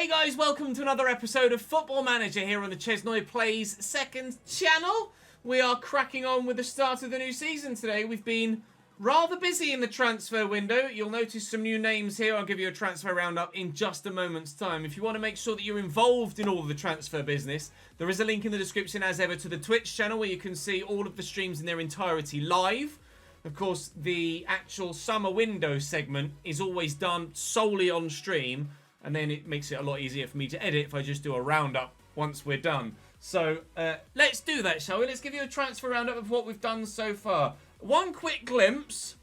Hey guys, welcome to another episode of Football Manager here on the ChesnoidPlays second channel. We are cracking on with the start of the new season today. We've been rather busy in the transfer window. You'll notice some new names here. I'll give you a transfer roundup in just a moment's time. If you want to make sure that you're involved in all of the transfer business, there is a link in the description as ever to the Twitch channel where you can see all of the streams in their entirety live. Of course, the actual summer window segment is always done solely on stream, and then it makes it a lot easier for me to edit if I just do a roundup once we're done. So let's do that, shall we? Let's give you a transfer roundup of what we've done so far. One quick glimpse.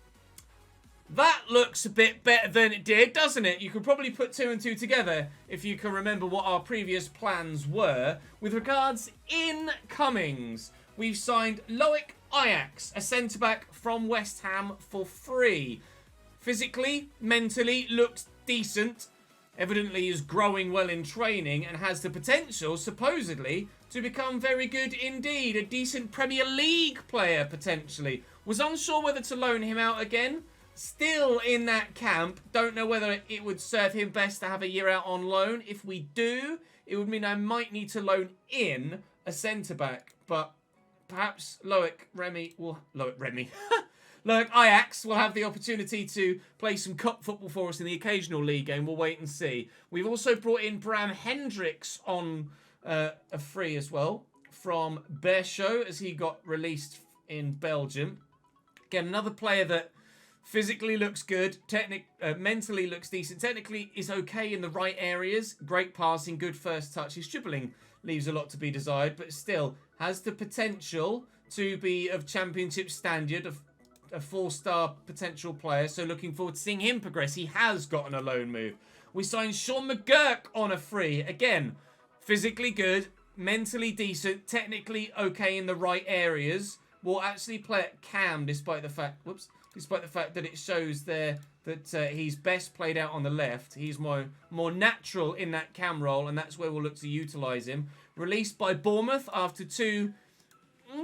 That looks a bit better than it did, doesn't it? You could probably put two and two together if you can remember what our previous plans were. With regards incomings, we've signed Loic Ajax, a centre-back from West Ham for free. Physically, mentally, looks decent. Evidently is growing well in training and has the potential, supposedly, to become very good indeed. A decent Premier League player, potentially. Was unsure whether to loan him out again. Still in that camp. Don't know whether it would serve him best to have a year out on loan. If we do, it would mean I might need to loan in a centre-back. But perhaps Loic Ajax will have the opportunity to play some cup football for us in the occasional league game. We'll wait and see. We've also brought in Bram Hendricks on a free as well from Beerschot as he got released in Belgium. Again, another player that physically looks good, mentally looks decent, technically is okay in the right areas. Great passing, good first touch. His dribbling leaves a lot to be desired, but still has the potential to be of championship standard, of a four-star potential player, so looking forward to seeing him progress. He has gotten a loan move. We signed Sean McGurk on a free. Again, physically good, mentally decent, technically okay in the right areas. Will actually play at cam despite the fact that it shows there that he's best played out on the left. He's more natural in that cam role, and that's where we'll look to utilise him. Released by Bournemouth after two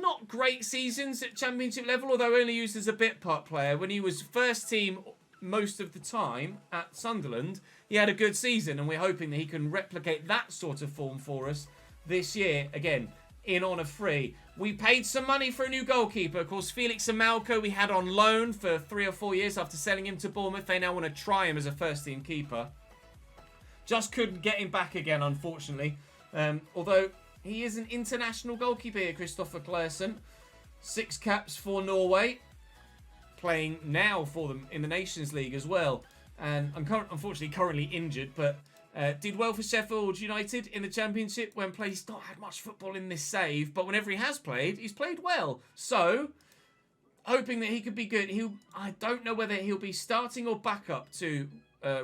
not great seasons at championship level, although only used as a bit part player. When he was first team most of the time at Sunderland, he had a good season, and we're hoping that he can replicate that sort of form for us this year. Again, in on a free. We paid some money for a new goalkeeper. Of course, Felix Amalco we had on loan for 3 or 4 years after selling him to Bournemouth. They now want to try him as a first team keeper. Just couldn't get him back again, unfortunately. Although he is an international goalkeeper here, Christopher Claesson. 6 caps for Norway. Playing now for them in the Nations League as well. And unfortunately currently injured, but did well for Sheffield United in the Championship when played. He's not had much football in this save, but whenever he has played, he's played well. So, hoping that he could be good. I don't know whether he'll be starting or backup to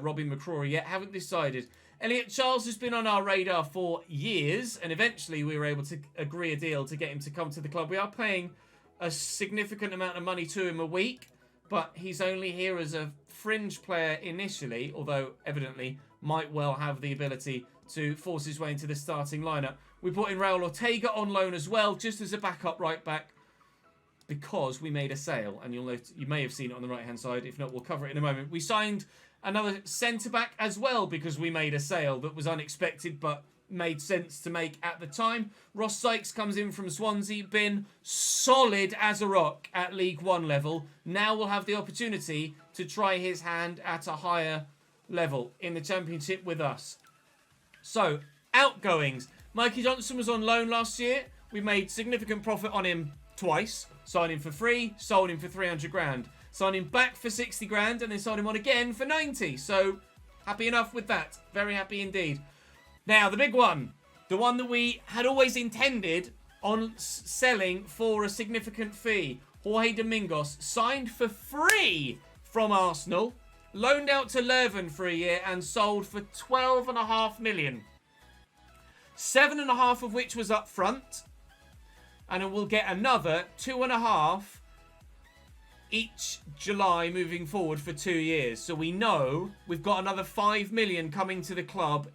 Robbie McCrory yet. Haven't decided. Elliot Charles has been on our radar for years, and eventually we were able to agree a deal to get him to come to the club. We are paying a significant amount of money to him a week, but he's only here as a fringe player initially, although evidently might well have the ability to force his way into the starting lineup. We brought in Raul Ortega on loan as well, just as a backup right back, because we made a sale, and you may have seen it on the right-hand side. If not, we'll cover it in a moment. We signed another centre-back as well because we made a sale that was unexpected but made sense to make at the time. Ross Sykes comes in from Swansea, been solid as a rock at League One level. Now we'll have the opportunity to try his hand at a higher level in the Championship with us. So, outgoings. Mikey Johnson was on loan last year. We made significant profit on him twice. Signed him for free, sold him for 300 grand. Signed him back for 60 grand and then sold him on again for 90. So, happy enough with that. Very happy indeed. Now, the big one. The one that we had always intended on selling for a significant fee. Jorge Domingos, signed for free from Arsenal. Loaned out to Leuven for a year and sold for 12.5 million. 7.5 of which was up front. And we'll get another 2.5 each July moving forward for 2 years. So we know we've got another 5 million coming to the club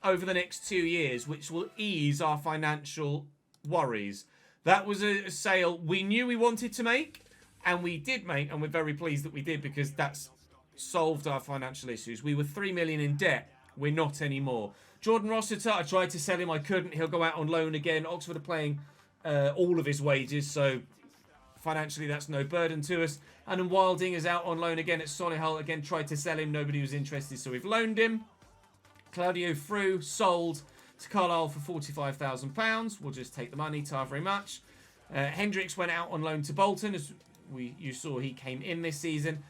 over the next 2 years, which will ease our financial worries. That was a sale we knew we wanted to make, and we did make, and we're very pleased that we did because that's solved our financial issues. We were 3 million in debt We're not anymore. Jordan Rossiter, I tried to sell him. I couldn't. He'll go out on loan again. Oxford are paying all of his wages, so financially that's no burden to us. And then Wilding is out on loan again at Solihull. Again, tried to sell him. Nobody was interested, so we've loaned him. Claudio Frew sold to Carlisle for £45,000. We'll just take the money. Ta very much. Hendricks went out on loan to Bolton, as you saw he came in this season.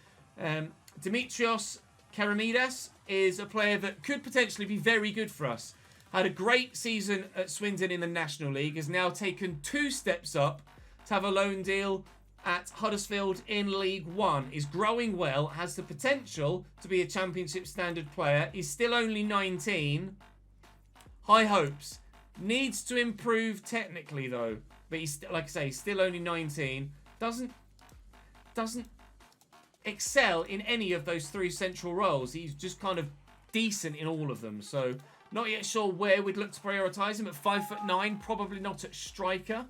Dimitrios Karamidas is a player that could potentially be very good for us. Had a great season at Swindon in the National League. Has now taken 2 steps up to have a loan deal at Huddersfield in League One. Is growing well. Has the potential to be a Championship standard player. He's still only 19. High hopes. Needs to improve technically though. But he's, like I say, still only 19. Doesn't excel in any of those 3 central roles. He's just kind of decent in all of them. So not yet sure where we'd look to prioritise him. At 5'9", probably not at striker.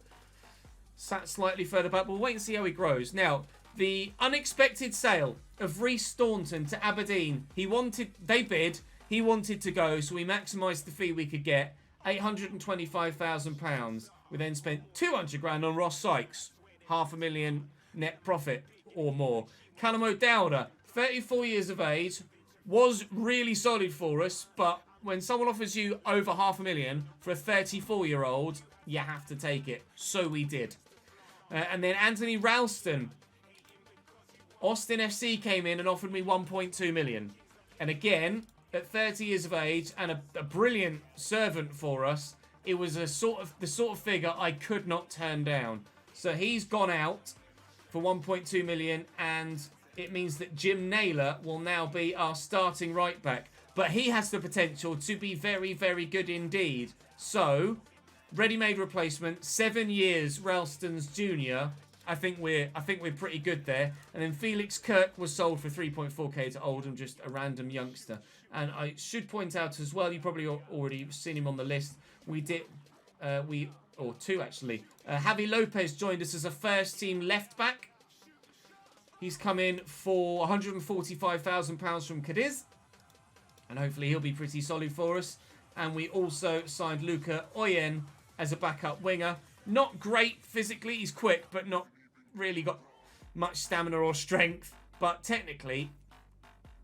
Sat slightly further back. We'll wait and see how he grows. Now, the unexpected sale of Reece Staunton to Aberdeen. They bid. He wanted to go, so we maximised the fee we could get. £825,000. We then spent 200 grand on Ross Sykes. £500,000 net profit or more. Callum O'Dowda, 34 years of age, was really solid for us, but when someone offers you over £500,000 for a 34-year-old, you have to take it. So we did. And then Anthony Ralston. Austin FC came in and offered me 1.2 million. And again, at 30 years of age and a brilliant servant for us, it was the sort of figure I could not turn down. So he's gone out for 1.2 million, and it means that Jim Naylor will now be our starting right back. But he has the potential to be very, very good indeed. So, ready-made replacement, 7 years Ralston's junior. I think we're pretty good there. And then Felix Kirk was sold for 3.4k to Oldham, just a random youngster. And I should point out as well, you probably already seen him on the list. Two actually. Javi Lopez joined us as a first-team left-back. He's come in for £145,000 from Cadiz. And hopefully he'll be pretty solid for us. And we also signed Luca Oyen as a backup winger. Not great physically. He's quick, but not really got much stamina or strength. But technically,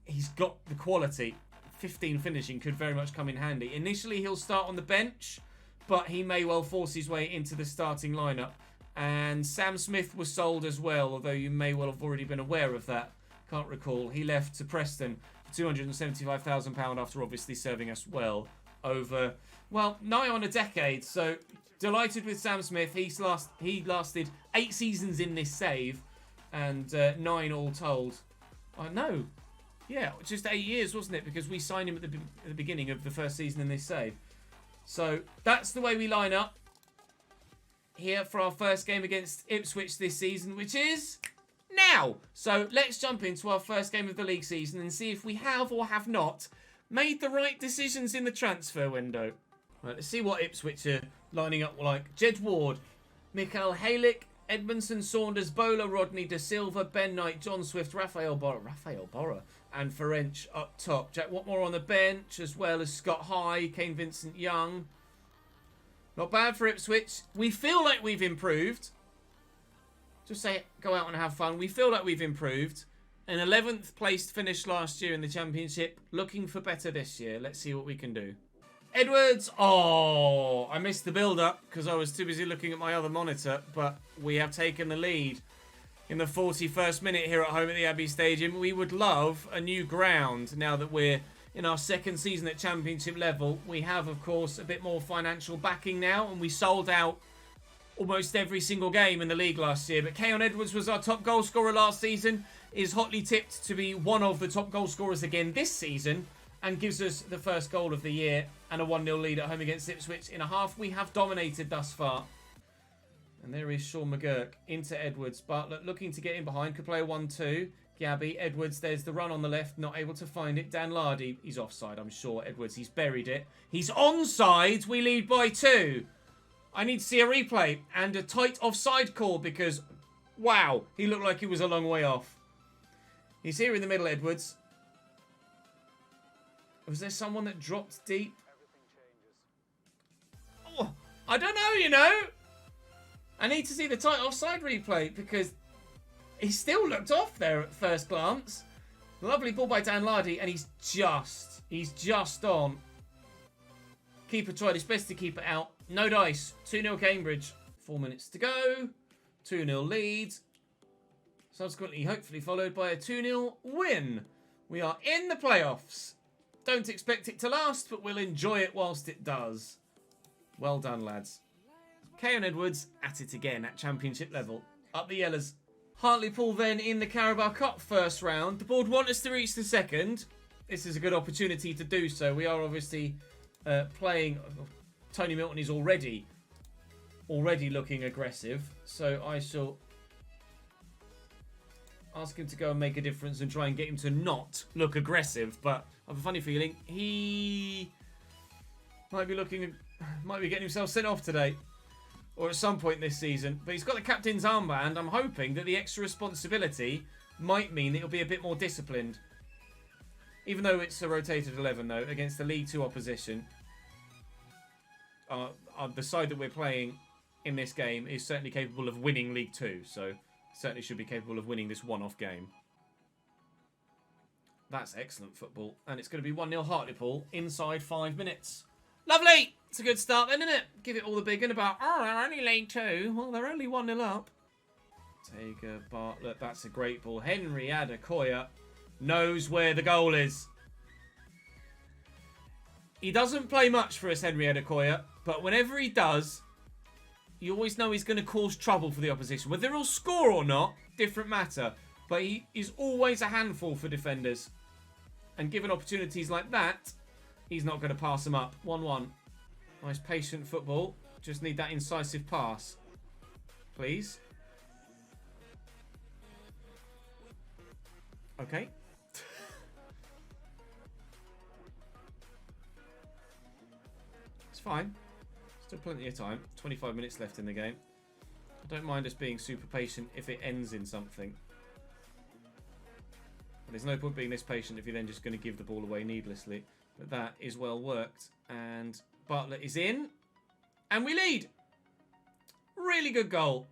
he's got the quality. 15 finishing could very much come in handy. Initially, he'll start on the bench, but he may well force his way into the starting lineup. And Sam Smith was sold as well, although you may well have already been aware of that. Can't recall. He left to Preston for £275,000 after obviously serving us well over, well, nigh on a decade. So delighted with Sam Smith. He lasted 8 seasons in this save and 9 all told. Oh, no. Yeah, just 8 years, wasn't it? Because we signed him at the beginning of the first season in this save. So that's the way we line up here for our first game against Ipswich this season, which is now. So let's jump into our first game of the league season and see if we have or have not made the right decisions in the transfer window. Right, let's see what Ipswich are lining up like. Jed Ward, Mikael Halick, Edmondson, Saunders, Bowler, Rodney, De Silva, Ben Knight, John Swift, Raphael Borra, and Ferenc up top. Jack Watmore on the bench, as well as Scott High, Kane Vincent-Young. Not bad for Ipswich. We feel like we've improved. Just say, go out and have fun. We feel like we've improved. An 11th placed finish last year in the Championship. Looking for better this year. Let's see what we can do. Edwards. Oh, I missed the build-up because I was too busy looking at my other monitor. But we have taken the lead in the 41st minute here at home at the Abbey Stadium. We would love a new ground now that we're in our second season at Championship level. We have, of course, a bit more financial backing now, and we sold out almost every single game in the league last year. But Keon Edwards was our top goal scorer last season, is hotly tipped to be one of the top goal scorers again this season, and gives us the first goal of the year and a 1-0 lead at home against Ipswich in a half we have dominated thus far. And there is Sean McGurk into Edwards. Bartlett looking to get in behind. Could play a 1-2. Gabby, Edwards, there's the run on the left. Not able to find it. Dan Lardy, he's offside, I'm sure. Edwards, he's buried it. He's onside. We lead by 2. I need to see a replay and a tight offside call because, wow, he looked like he was a long way off. He's here in the middle, Edwards. Was there someone that dropped deep? Oh, I don't know, you know. I need to see the tight offside replay because he still looked off there at first glance. Lovely ball by Dan Lardy, and he's just on. Keeper tried his best to keep it out. No dice. 2-0 Cambridge. 4 minutes to go. 2-0 lead. Subsequently, hopefully followed by a 2-0 win. We are in the playoffs. Don't expect it to last, but we'll enjoy it whilst it does. Well done, lads. Keon Edwards at it again at championship level. Up the Yellers. Hartlepool then in the Carabao Cup first round. The board want us to reach the second. This is a good opportunity to do so. We are obviously playing. Tony Milton is already looking aggressive. So I shall ask him to go and make a difference and try and get him to not look aggressive. But I have a funny feeling he might be getting himself sent off today. Or at some point this season. But he's got the captain's armband. I'm hoping that the extra responsibility might mean that he'll be a bit more disciplined. Even though it's a rotated 11, though, against the League 2 opposition. The side that we're playing in this game is certainly capable of winning League 2. So, certainly should be capable of winning this one-off game. That's excellent football. And it's going to be 1-0 Hartlepool inside 5 minutes. Lovely! It's a good start then, isn't it? Give it all the big one about, oh, they're only League 2. Well, they're only 1-0 up. Taker, Bartlett, that's a great ball. Henry Adekoya knows where the goal is. He doesn't play much for us, Henry Adekoya, but whenever he does, you always know he's going to cause trouble for the opposition. Whether he'll score or not, different matter. But he is always a handful for defenders. And given opportunities like that, he's not going to pass them up. 1-1. Nice patient football. Just need that incisive pass. Please. Okay. It's fine. Still plenty of time. 25 minutes left in the game. I don't mind us being super patient if it ends in something. But there's no point being this patient if you're then just going to give the ball away needlessly. But that is well worked. And Bartlett is in. And we lead. Really good goal.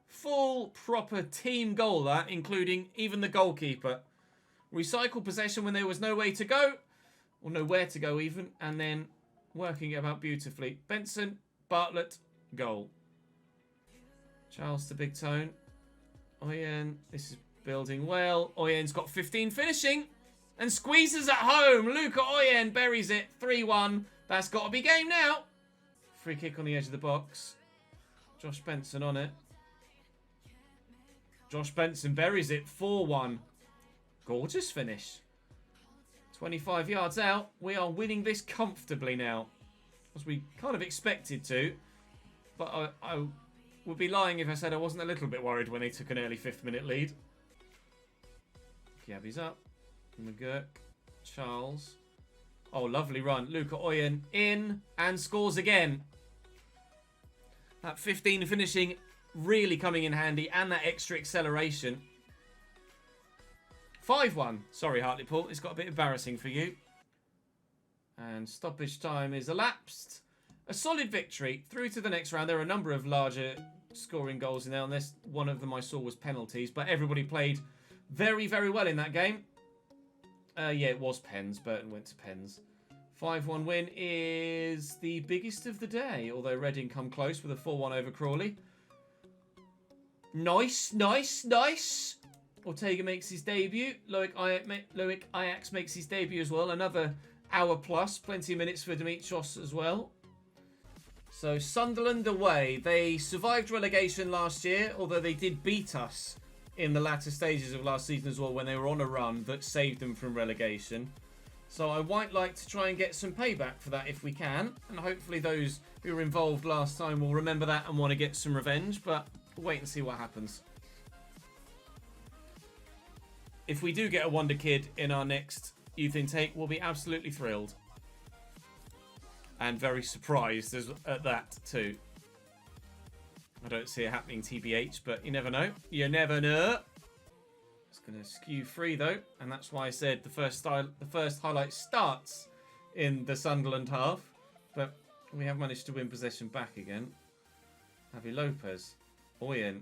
Full, proper team goal, that, including even the goalkeeper. Recycle possession when there was no way to go. Or nowhere to go, even. And then working it about beautifully. Benson, Bartlett, goal. Charles to Big Tone. Oyen, this is building well. Oyen's got 15 finishing. And squeezes at home. Luca Oyen buries it. 3-1. That's got to be game now. Free kick on the edge of the box. Josh Benson on it. Josh Benson buries it. 4-1. Gorgeous finish. 25 yards out. We are winning this comfortably now. As we kind of expected to. But I would be lying if I said I wasn't a little bit worried when they took an early 5th minute lead. Gabby's up. McGurk. Charles. Oh, lovely run. Luca Oyen in and scores again. That 15 finishing really coming in handy and that extra acceleration. 5-1. Sorry, Hartlepool. It's got a bit embarrassing for you. And stoppage time is elapsed. A solid victory. Through to the next round. There are a number of larger scoring goals in there. Unless one of them I saw was penalties. But everybody played very, very well in that game. Yeah, it was pens. Burton went to pens. 5-1 win is the biggest of the day. Although Reading come close with a 4-1 over Crawley. Nice, nice, nice. Ortega makes his debut. Loic Ajax makes his debut as well. Another hour plus. Plenty of minutes for Dimitrios as well. So Sunderland away. They survived relegation last year. Although they did beat us in the latter stages of last season as well. When they were on a run that saved them from relegation. So I might like to try and get some payback for that if we can. And hopefully those who were involved last time will remember that and want to get some revenge. But we'll wait and see what happens. If we do get a wonder kid in our next youth intake, we'll be absolutely thrilled. And very surprised at that too. I don't see it happening TBH, but you never know. You never know. Let's going to skew free, though. And that's why I said the first highlight starts in the Sunderland half. But we have managed to win possession back again. Javi Lopez. Oyen.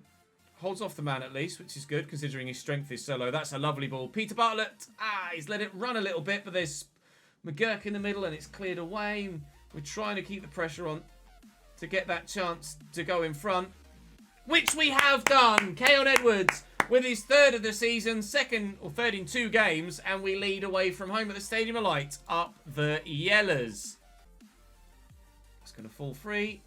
Holds off the man at least, which is good, considering his strength is so low. That's a lovely ball. Peter Bartlett. He's let it run a little bit, but there's McGurk in the middle, and it's cleared away. We're trying to keep the pressure on to get that chance to go in front, which we have done. Keon Edwards with his third of the season, third in 2 games, and we lead away from home at the Stadium of Light up the Yellers. It's going to fall free.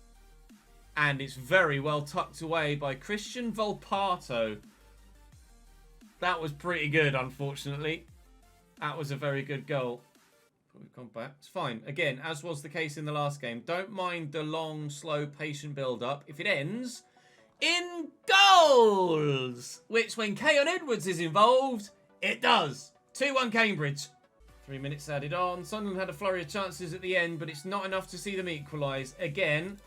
And it's very well tucked away by Christian Volpato. That was pretty good, unfortunately. That was a very good goal. But we've gone back. It's fine. Again, as was the case in the last game, don't mind the long, slow, patient build-up. If it ends in goals, which when Keon Edwards is involved, it does. 2-1 Cambridge. 3 minutes added on. Sunderland had a flurry of chances at the end, but it's not enough to see them equalise. Again,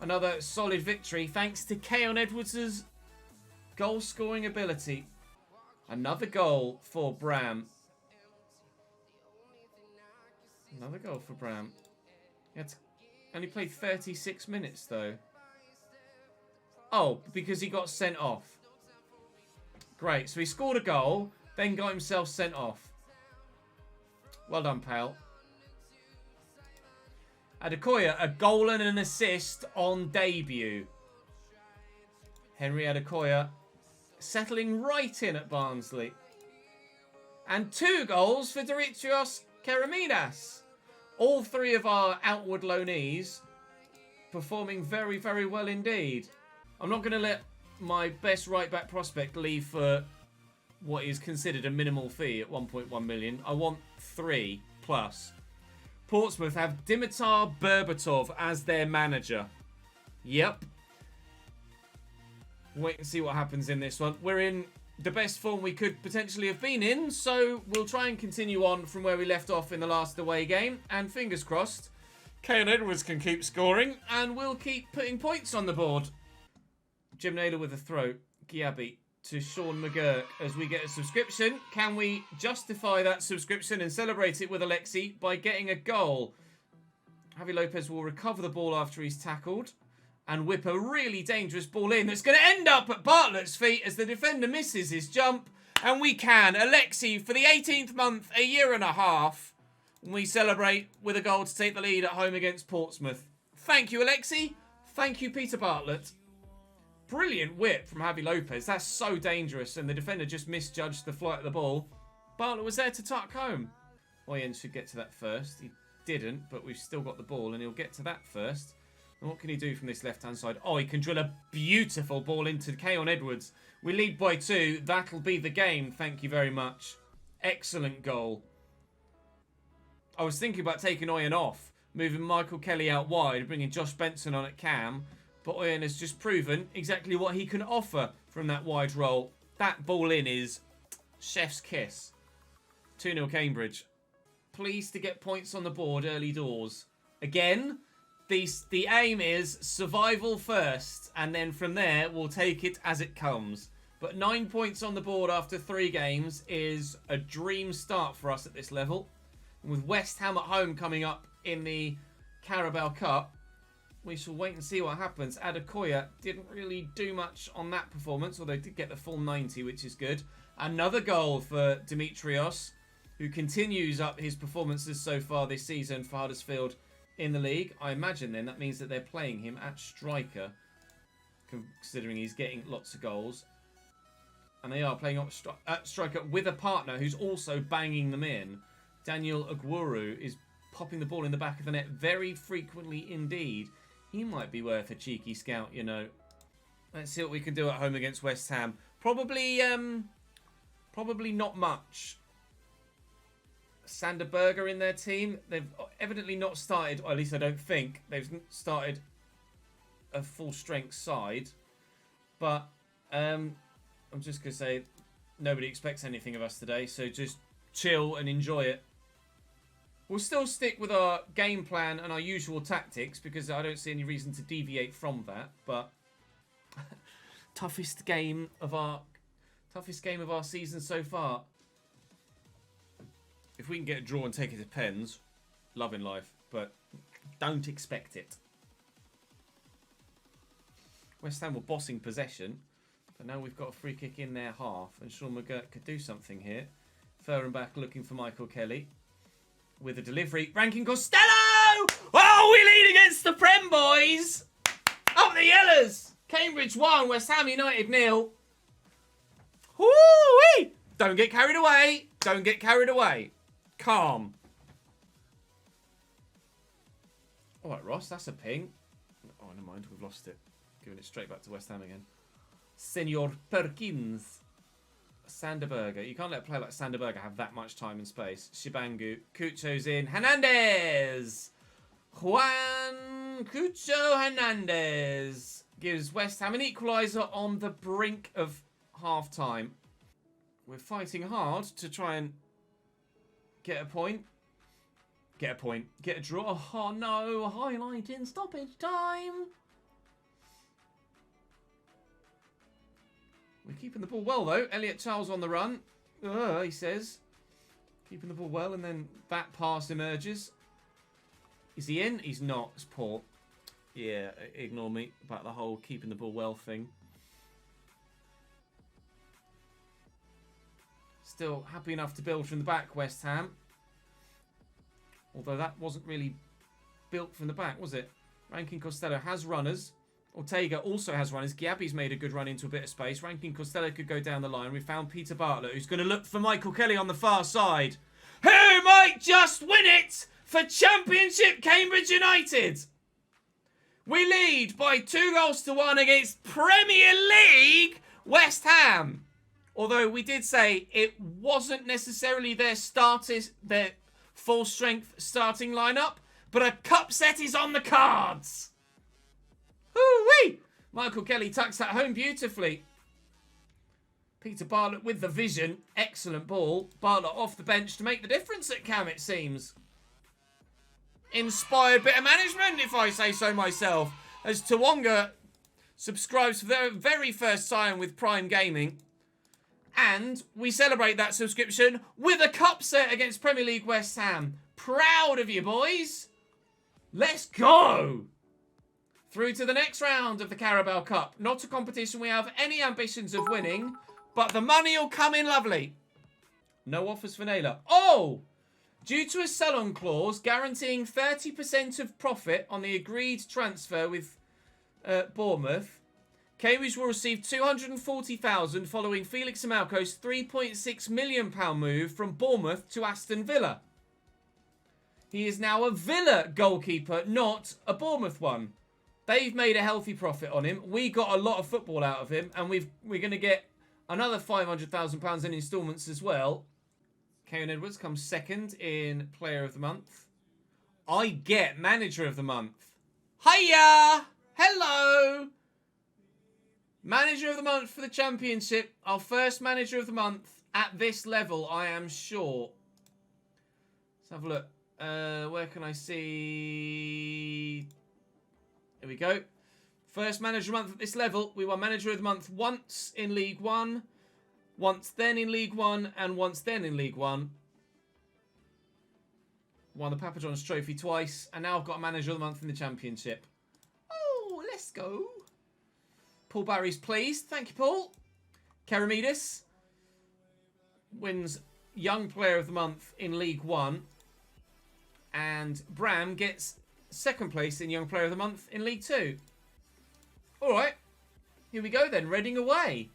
another solid victory thanks to Keon Edwards' goal-scoring ability. Another goal for Bram. Another goal for Bram. He had only played 36 minutes, though. Oh, because he got sent off. Great. So he scored a goal, then got himself sent off. Well done, pal. Adekoya, a goal and an assist on debut. Henry Adekoya settling right in at Barnsley. And 2 goals for Dimitrios Keramidas. All 3 of our outward loanees performing very, very well indeed. I'm not going to let my best right-back prospect leave for what is considered a minimal fee at 1.1 million. I want 3 plus. Portsmouth have Dimitar Berbatov as their manager. Yep. Wait and see what happens in this one. We're in the best form we could potentially have been in, so we'll try and continue on from where we left off in the last away game. And fingers crossed, Keon Edwards can keep scoring, and we'll keep putting points on the board. Jim Naylor with a throw. Giabi to Sean McGurk as we get a subscription. Can we justify that subscription and celebrate it with Alexi by getting a goal? Javi Lopez will recover the ball after he's tackled and whip a really dangerous ball in that's going to end up at Bartlett's feet as the defender misses his jump. And we can. Alexi for the 18th month, a year and a half. We celebrate with a goal to take the lead at home against Portsmouth. Thank you, Alexi. Thank you, Peter Bartlett. Brilliant whip from Javi Lopez. That's so dangerous. And the defender just misjudged the flight of the ball. Bartlett was there to tuck home. Oyen should get to that first. He didn't, but we've still got the ball and he'll get to that first. And what can he do from this left-hand side? Oh, he can drill a beautiful ball into Keon Edwards. We lead by 2. That'll be the game. Thank you very much. Excellent goal. I was thinking about taking Oyen off, moving Michael Kelly out wide, bringing Josh Benson on at cam. But Oyen has just proven exactly what he can offer from that wide role. That ball in is chef's kiss. 2-0 Cambridge. Pleased to get points on the board early doors. Again, the aim is survival first. And then from there, we'll take it as it comes. But 9 points on the board after 3 games is a dream start for us at this level. And with West Ham at home coming up in the Carabao Cup, we shall wait and see what happens. Adekoya didn't really do much on that performance, although did get the full 90, which is good. Another goal for Dimitrios, who continues up his performances so far this season for Huddersfield in the league. I imagine then that means that they're playing him at striker, considering he's getting lots of goals. And they are playing at striker with a partner who's also banging them in. Daniel Aguero is popping the ball in the back of the net very frequently indeed. He might be worth a cheeky scout, you know. Let's see what we can do at home against West Ham. Probably not much. Sander Berger in their team. They've evidently not started, or at least I don't think, they've started a full-strength side. But I'm just going to say nobody expects anything of us today, so just chill and enjoy it. We'll still stick with our game plan and our usual tactics because I don't see any reason to deviate from that. But toughest game of our Toughest game of our season so far. If we can get a draw and take it to pens, loving life, but don't expect it. West Ham were bossing possession, but now we've got a free kick in their half, and Sean McGurk could do something here. Fehrenbach looking for Michael Kelly with a delivery. Rankin Costello! Oh, we lead against the Prem, boys! Up the Yellers! Cambridge 1, West Ham United 0. Woo-wee! Don't get carried away. Don't get carried away. Calm. All right, Ross, that's a ping. Oh, never mind, we've lost it. Giving it straight back to West Ham again. Senor Perkins. Sanderberger. You can't let a player like Sanderberger have that much time and space. Shibangu. Cucho's in. Hernandez. Juan Cucho Hernandez gives West Ham an equaliser on the brink of half-time. We're fighting hard to try and get a point. Get a point. Get a draw. Oh no. Highlight in stoppage time. We're keeping the ball well, though. Elliot Charles on the run. He says. Keeping the ball well, and then that pass emerges. Is he in? He's not. It's poor. Yeah, ignore me about the whole keeping the ball well thing. Still happy enough to build from the back, West Ham. Although that wasn't really built from the back, was it? Rankin Costello has runners. Ortega also has runners. Giabbi's made a good run into a bit of space. Rankin Costello could go down the line. We found Peter Bartlett, who's going to look for Michael Kelly on the far side. Who might just win it for Championship Cambridge United? We lead by 2-1 against Premier League West Ham. Although we did say it wasn't necessarily their full-strength starting lineup, but a cup set is on the cards. Hoo-wee! Michael Kelly tucks that home beautifully. Peter Bartlett with the vision. Excellent ball. Bartlett off the bench to make the difference at Cam, it seems. Inspired bit of management, if I say so myself. As Tawonga subscribes for the very first time with Prime Gaming. And we celebrate that subscription with a cup set against Premier League West Ham. Proud of you, boys. Let's go. Through to the next round of the Carabao Cup. Not a competition we have any ambitions of winning, but the money will come in lovely. No offers for Naylor. Oh! Due to a sell-on clause guaranteeing 30% of profit on the agreed transfer with Bournemouth, Cambridge will receive $240,000 following Felix Amalco's £3.6 million move from Bournemouth to Aston Villa. He is now a Villa goalkeeper, not a Bournemouth one. They've made a healthy profit on him. We got a lot of football out of him, and we're going to get another £500,000 in instalments as well. Kane Edwards comes second in Player of the Month. I get Manager of the Month. Hiya! Hello! Manager of the Month for the Championship. Our first Manager of the Month at this level, I am sure. Let's have a look. Where can I see... There we go. First Manager of the Month at this level. We won Manager of the Month once in League One, once then in League One, and once then in League One. Won the Papa John's Trophy twice, and now I've got a Manager of the Month in the Championship. Oh, let's go. Paul Barry's pleased. Thank you, Paul. Keramidis wins Young Player of the Month in League One, and Bram gets second place in Young Player of the Month in League 2. Alright. Here we go then. Reading away.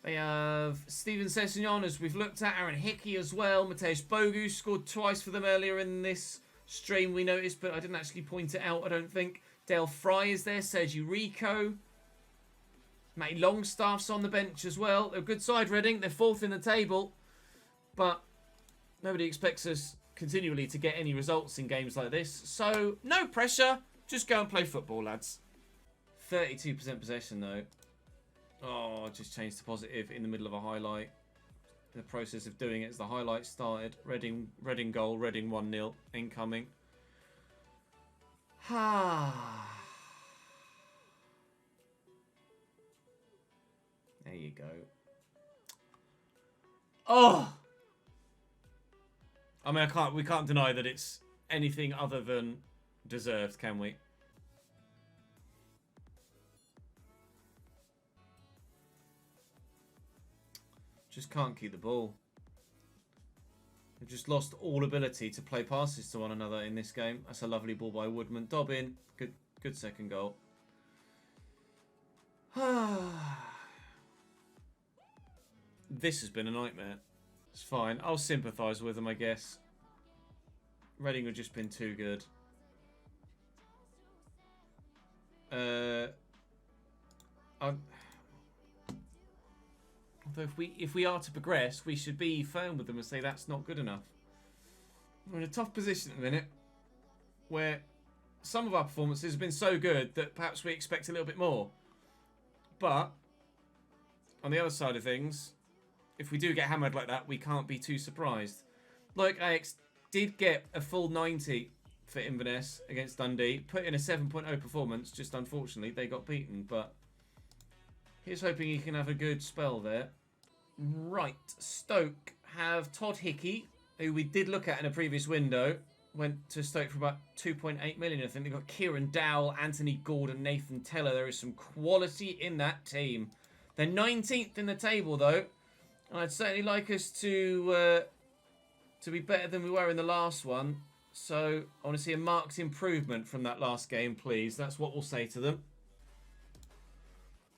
They have Steven Sessegnon, as we've looked at. Aaron Hickey as well. Mateusz Bogu scored twice for them earlier in this stream, we noticed, but I didn't actually point it out, I don't think. Dale Fry is there. Sergi Rico. Matty Longstaff's on the bench as well. They're a good side, Reading. They're fourth in the table. But nobody expects us continually to get any results in games like this. So, no pressure. Just go and play football, lads. 32% possession, though. Oh, I just changed to positive in the middle of a highlight. In the process of doing it as the highlight started. Reading goal, Reading 1-0. Incoming. There you go. Oh! I mean, we can't deny that it's anything other than deserved, can we? Just can't keep the ball. We've just lost all ability to play passes to one another in this game. That's a lovely ball by Woodman. Dobbin, good second goal. This has been a nightmare. It's fine. I'll sympathise with them, I guess. Reading have just been too good. Although if we are to progress, we should be firm with them and say that's not good enough. We're in a tough position at the minute, where some of our performances have been so good that perhaps we expect a little bit more. But on the other side of things, if we do get hammered like that, we can't be too surprised. Like Ajax did get a full 90 for Inverness against Dundee, put in a 7.0 performance. Just unfortunately, they got beaten. But here's hoping he can have a good spell there. Right, Stoke have Todd Hickey, who we did look at in a previous window. Went to Stoke for about 2.8 million. I think they've got Kieran Dowell, Anthony Gordon, Nathan Teller. There is some quality in that team. They're 19th in the table, though. And I'd certainly like us to be better than we were in the last one. So I want to see a marked improvement from that last game, please. That's what we'll say to them.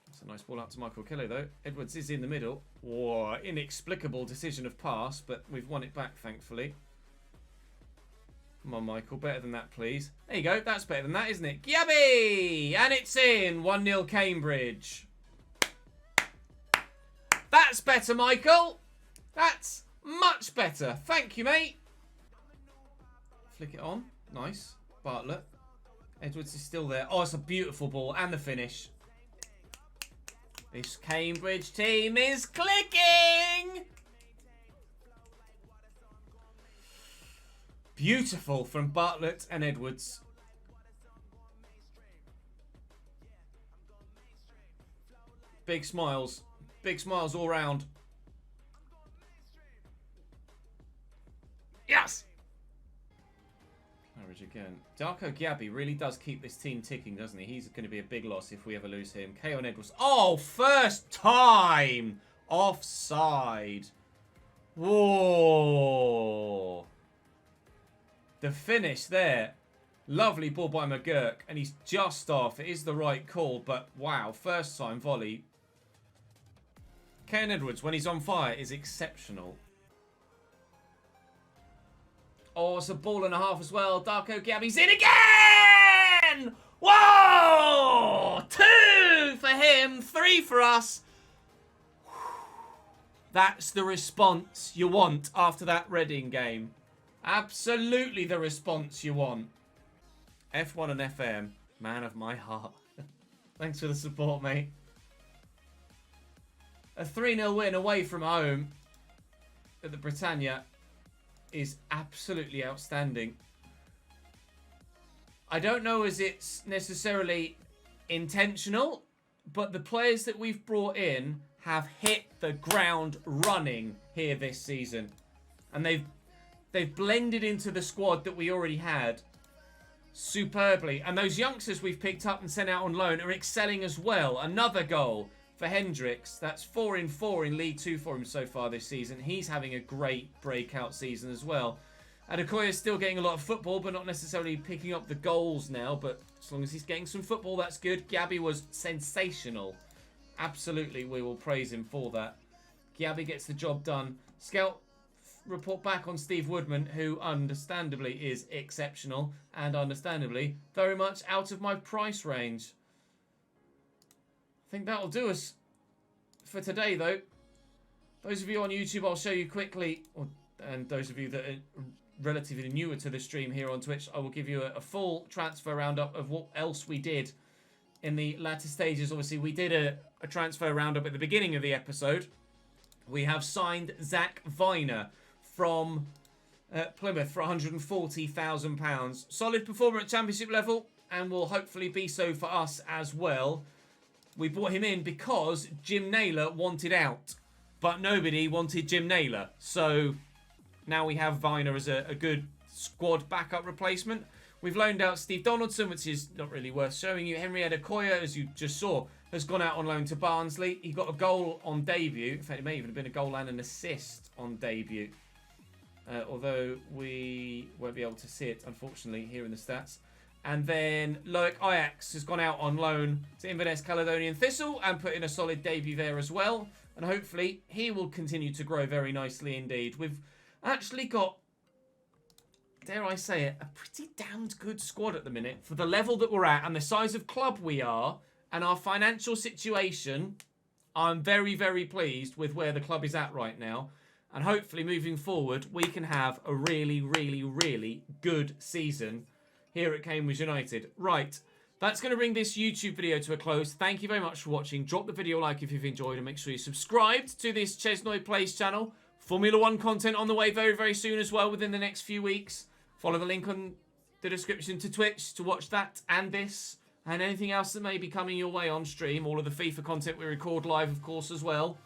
That's a nice ball out to Michael Kelly, though. Edwards is in the middle. Whoa, inexplicable decision of pass, but we've won it back, thankfully. Come on, Michael. Better than that, please. There you go. That's better than that, isn't it? Gabby! And it's in. 1-0 Cambridge. That's better, Michael. That's much better. Thank you, mate. Flick it on. Nice. Bartlett. Edwards is still there. Oh, it's a beautiful ball. And the finish. This Cambridge team is clicking. Beautiful from Bartlett and Edwards. Big smiles. Big smiles all round. Yes! Courage again. Darko Gabby really does keep this team ticking, doesn't he? He's going to be a big loss if we ever lose him. Keon Edwards. Oh, first time! Offside. Whoa. The finish there. Lovely ball by McGurk. And he's just off. It is the right call, but wow. First time volley. Keon Edwards, when he's on fire, is exceptional. Oh, it's a ball and a half as well. Darko Gabby's in again! Whoa! 2 for him, 3 for us. That's the response you want after that Reading game. Absolutely the response you want. F1 and FM, man of my heart. Thanks for the support, mate. A 3-0 win away from home at the Britannia is absolutely outstanding. I don't know as it's necessarily intentional, but the players that we've brought in have hit the ground running here this season. And they've blended into the squad that we already had superbly. And those youngsters we've picked up and sent out on loan are excelling as well. Another goal for Hendricks. That's 4 in 4 in League 2 for him so far this season. He's having a great breakout season as well. Adekoya's still getting a lot of football, but not necessarily picking up the goals now. But as long as he's getting some football, that's good. Gabby was sensational. Absolutely, we will praise him for that. Gabby gets the job done. Scout report back on Steve Woodman, who understandably is exceptional and understandably very much out of my price range. I think that'll do us for today, though. Those of you on YouTube, I'll show you quickly, and those of you that are relatively newer to the stream here on Twitch, I will give you a full transfer roundup of what else we did in the latter stages. Obviously, we did a transfer roundup at the beginning of the episode. We have signed Zach Viner from Plymouth for £140,000. Solid performer at championship level, and will hopefully be so for us as well. We brought him in because Jim Naylor wanted out. But nobody wanted Jim Naylor. So now we have Viner as a good squad backup replacement. We've loaned out Steve Donaldson, which is not really worth showing you. Henrietta Koya, as you just saw, has gone out on loan to Barnsley. He got a goal on debut. In fact, it may even have been a goal and an assist on debut. Although we won't be able to see it, unfortunately, here in the stats. And then Loic Ajax has gone out on loan to Inverness Caledonian Thistle and put in a solid debut there as well. And hopefully he will continue to grow very nicely indeed. We've actually got, dare I say it, a pretty damned good squad at the minute for the level that we're at and the size of club we are and our financial situation. I'm very, very pleased with where the club is at right now. And hopefully moving forward, we can have a really, really, really good season here at Cambridge United. Right, that's going to bring this YouTube video to a close. Thank you very much for watching. Drop the video a like if you've enjoyed and make sure you subscribed to this ChesnoidPlays channel. Formula 1 content on the way very, very soon as well within the next few weeks. Follow the link on the description to Twitch to watch that and this and anything else that may be coming your way on stream. All of the FIFA content we record live, of course, as well.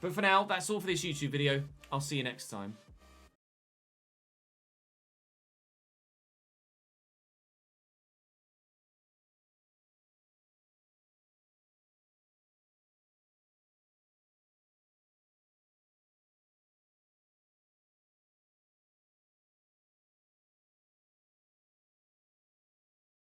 But for now, that's all for this YouTube video. I'll see you next time.